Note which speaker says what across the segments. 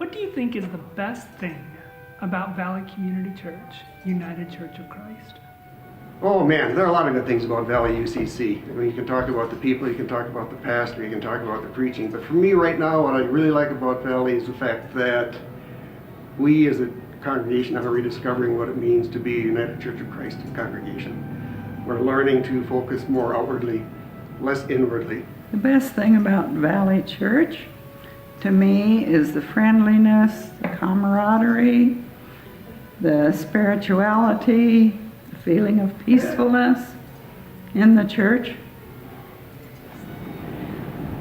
Speaker 1: What do you think is the best thing about Valley Community Church, United Church of Christ?
Speaker 2: Oh man, there are a lot of good things about Valley UCC. I mean, you can talk about the people, you can talk about the pastor, you can talk about the preaching, but for me right now, what I really like about Valley is the fact that we as a congregation are rediscovering what it means to be a United Church of Christ congregation. We're learning to focus more outwardly, less inwardly.
Speaker 3: The best thing about Valley Church, to me, is the friendliness, the camaraderie, the spirituality, the feeling of peacefulness in the church.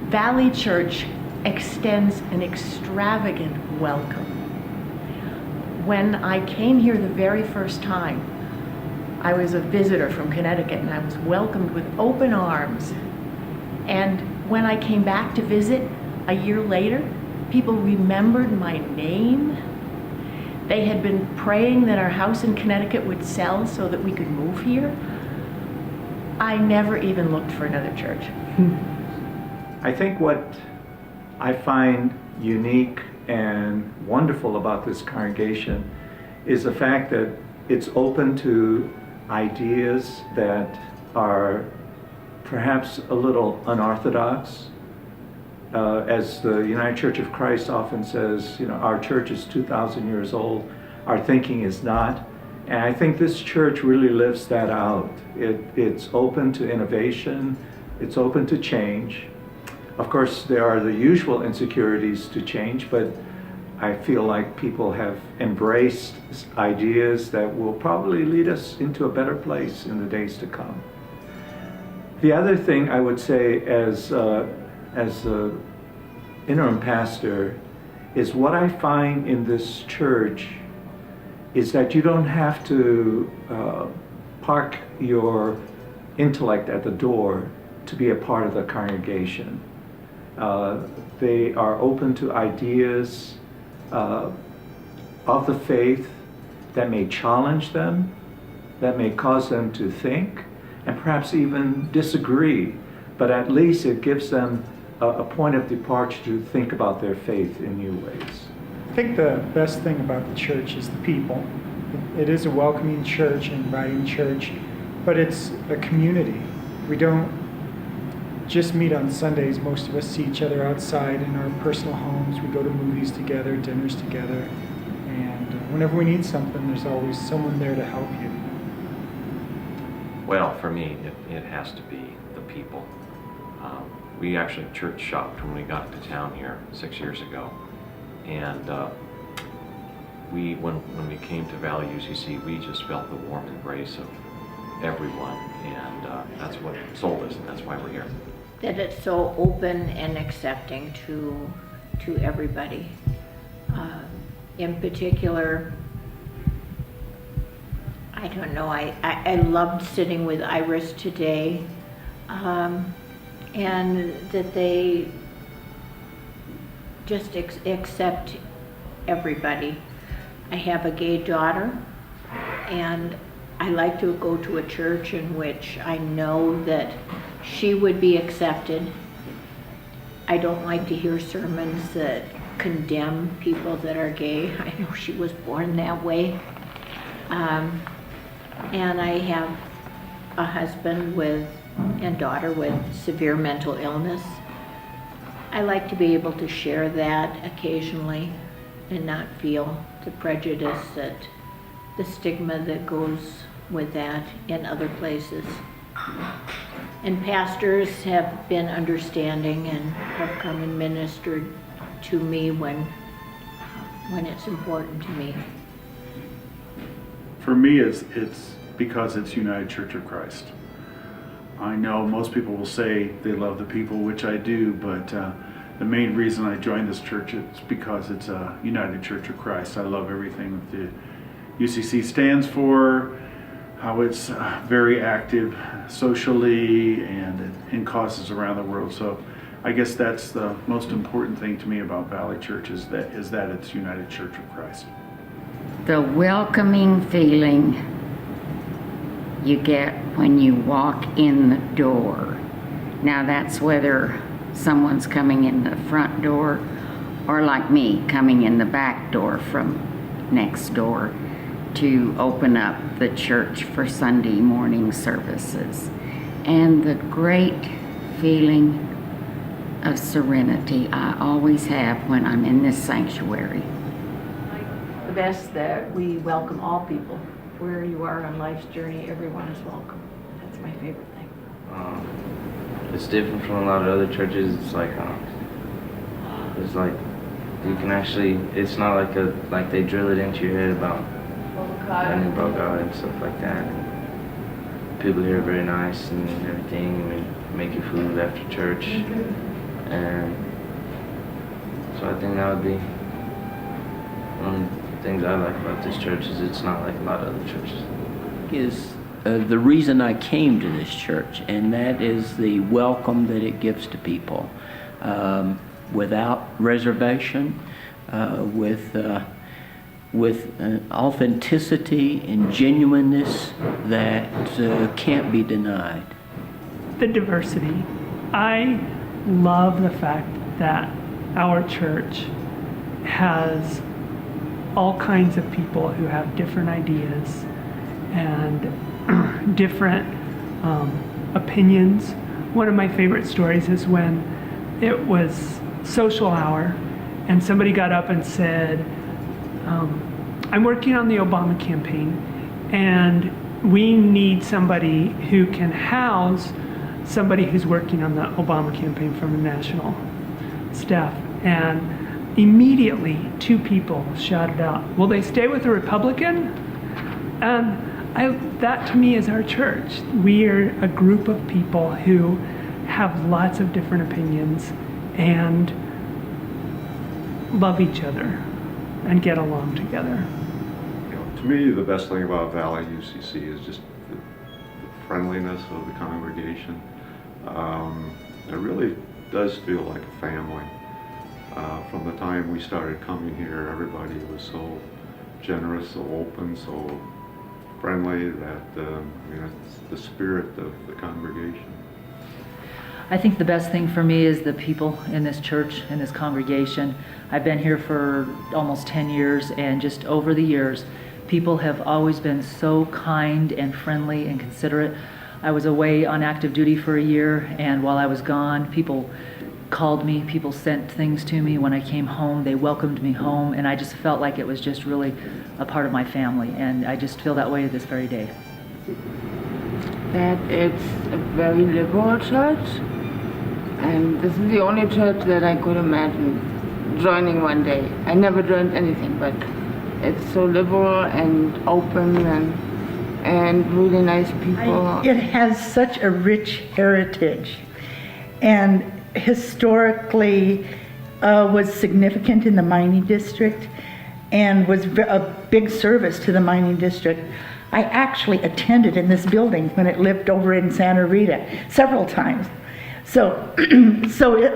Speaker 4: Valley Church extends an extravagant welcome. When I came here the very first time, I was a visitor from Connecticut and I was welcomed with open arms. And when I came back to visit a year later, people remembered my name. They had been praying that our house in Connecticut would sell so that we could move here. I never even looked for another church.
Speaker 5: I think what I find unique and wonderful about this congregation is the fact that it's open to ideas that are perhaps a little unorthodox. As the United Church of Christ often says, our church is 2,000 years old, our thinking is not. And I think this church really lives that out. It's open to innovation, it's open to change. Of course, there are the usual insecurities to change, but I feel like people have embraced ideas that will probably lead us into a better place in the days to come. The other thing I would say as the interim pastor is what I find in this church is that you don't have to park your intellect at the door to be a part of the congregation. They are open to ideas of the faith that may challenge them, that may cause them to think, and perhaps even disagree, but at least it gives them a point of departure to think about their faith in new ways.
Speaker 6: I think the best thing about the church is the people. It is a welcoming church, an inviting church, but it's a community. We don't just meet on Sundays. Most of us see each other outside in our personal homes. We go to movies together, dinners together, and whenever we need something, there's always someone there to help you.
Speaker 7: Well, for me, it has to be the people. We actually church shopped when we got to town here 6 years ago, and when we came to Valley UCC, we just felt the warm embrace of everyone, and that's what sold us, and that's why we're here.
Speaker 8: That it's so open and accepting to everybody. In particular, I don't know, I loved sitting with Iris today, and that they just accept everybody. I have a gay daughter, and I like to go to a church in which I know that she would be accepted. I don't like to hear sermons that condemn people that are gay. I know she was born that way. And I have a husband and daughter with severe mental illness. I like to be able to share that occasionally and not feel the prejudice, the stigma that goes with that in other places. And pastors have been understanding and have come and ministered to me when it's important to me.
Speaker 9: For me, it's because it's United Church of Christ. I know most people will say they love the people, which I do, but the main reason I joined this church is because it's a United Church of Christ. I love everything that the UCC stands for, how it's very active socially and in causes around the world. So I guess that's the most important thing to me about Valley Church is that it's United Church of Christ.
Speaker 10: The welcoming feeling you get when you walk in the door. Now that's whether someone's coming in the front door or like me, coming in the back door from next door to open up the church for Sunday morning services. And the great feeling of serenity I always have when I'm in this sanctuary.
Speaker 11: The best that we welcome all people. Where you are on life's journey, everyone is welcome. That's my favorite thing.
Speaker 12: It's different from a lot of other churches. It's like you can actually, it's not like they drill it into your head about learning about God and stuff like that. And people here are very nice and everything, and make you food after church. And so I think that would be one of the things I like about this church, is it's not like a lot of other churches.
Speaker 13: Is the reason I came to this church, and that is the welcome that it gives to people, without reservation, with authenticity and genuineness that can't be denied.
Speaker 1: The diversity. I love the fact that our church has all kinds of people who have different ideas and different opinions. One of my favorite stories is when it was social hour and somebody got up and said, I'm working on the Obama campaign and we need somebody who can house somebody who's working on the Obama campaign from the national staff. And immediately 2 people shouted out, will they stay with a Republican? And that to me is our church. We are a group of people who have lots of different opinions and love each other and get along together.
Speaker 14: To me, the best thing about Valley UCC is just the friendliness of the congregation. It really does feel like a family. From the time we started coming here, everybody was so generous, so open, so friendly that it's the spirit of the congregation.
Speaker 15: I think the best thing for me is the people in this church, in this congregation. I've been here for almost 10 years, and just over the years, people have always been so kind and friendly and considerate. I was away on active duty for a year, and while I was gone, people called me, people sent things to me. When I came home, they welcomed me home, and I just felt like it was just really a part of my family, and I just feel that way to this very day.
Speaker 16: That it's a very liberal church, and this is the only church that I could imagine joining one day. I never joined anything, but it's so liberal and open and really nice people.
Speaker 17: It has such a rich heritage, and historically was significant in the mining district and was a big service to the mining district. I actually attended in this building when it lived over in Santa Rita several times. So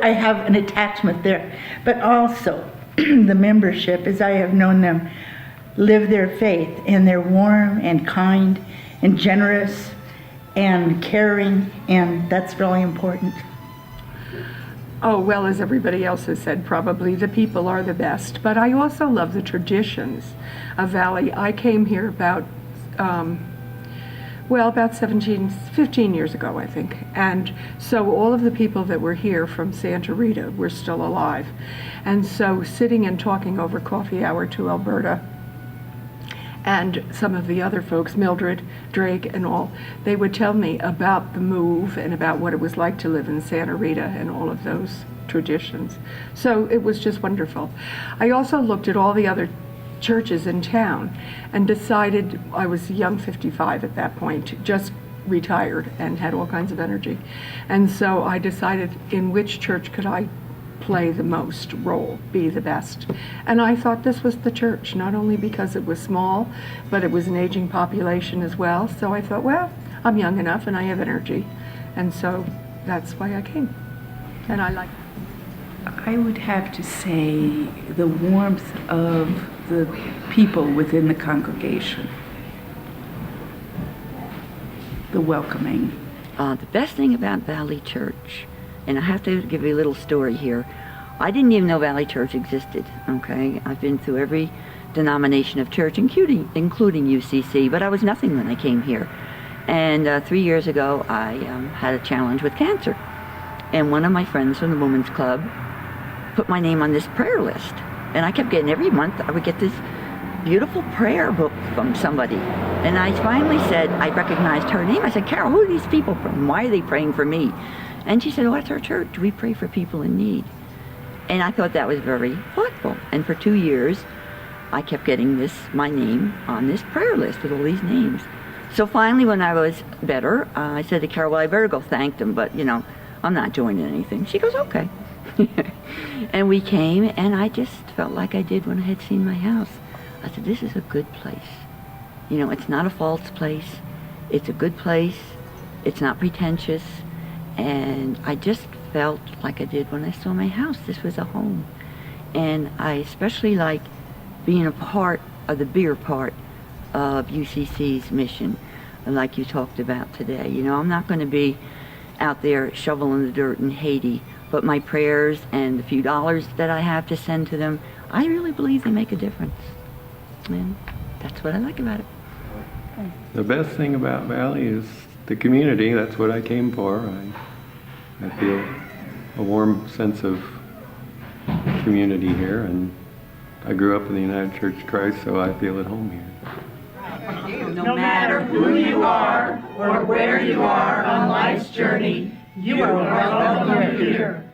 Speaker 17: I have an attachment there. But also the membership, as I have known them live their faith, and they're warm and kind and generous and caring, and that's really important.
Speaker 18: Oh, well, as everybody else has said, probably the people are the best. But I also love the traditions of Valley. I came here about 15 years ago, I think. And so all of the people that were here from Santa Rita were still alive. And so sitting and talking over coffee hour to Alberta and some of the other folks, Mildred, Drake, and all, they would tell me about the move and about what it was like to live in Santa Rita and all of those traditions. So it was just wonderful. I also looked at all the other churches in town and decided, I was young, 55 at that point, just retired and had all kinds of energy. And so I decided in which church could I play the most role, be the best. And I thought this was the church, not only because it was small, but it was an aging population as well. So I thought, well, I'm young enough and I have energy. And so that's why I came. And I like it.
Speaker 19: I would have to say the warmth of the people within the congregation. The welcoming.
Speaker 20: The best thing about Valley Church, and I have to give you a little story here. I didn't even know Valley Church existed, okay? I've been through every denomination of church, including UCC, but I was nothing when I came here. And 3 years ago, I had a challenge with cancer. And one of my friends from the Women's Club put my name on this prayer list. And I kept getting, every month, I would get this beautiful prayer book from somebody. And I finally said, I recognized her name. I said, Carol, who are these people from? Why are they praying for me? And she said, oh, it's our church. We pray for people in need. And I thought that was very thoughtful. And for 2 years, I kept getting my name on this prayer list with all these names. So finally, when I was better, I said to Carol, well, I better go thank them, but, you know, I'm not joining anything. She goes, okay. And we came, and I just felt like I did when I had seen my house. I said, this is a good place. You know, it's not a false place. It's a good place. It's not pretentious. And I just felt like I did when I saw my house. This was a home. And I especially like being a part of the bigger part of UCC's mission, like you talked about today. You know, I'm not going to be out there shoveling the dirt in Haiti, but my prayers and the few dollars that I have to send to them, I really believe they make a difference. And that's what I like about it.
Speaker 21: The best thing about Valley is the community. That's what I came for. I feel a warm sense of community here, and I grew up in the United Church of Christ, so I feel at home here.
Speaker 22: No matter who you are or where you are on life's journey, you are welcome here.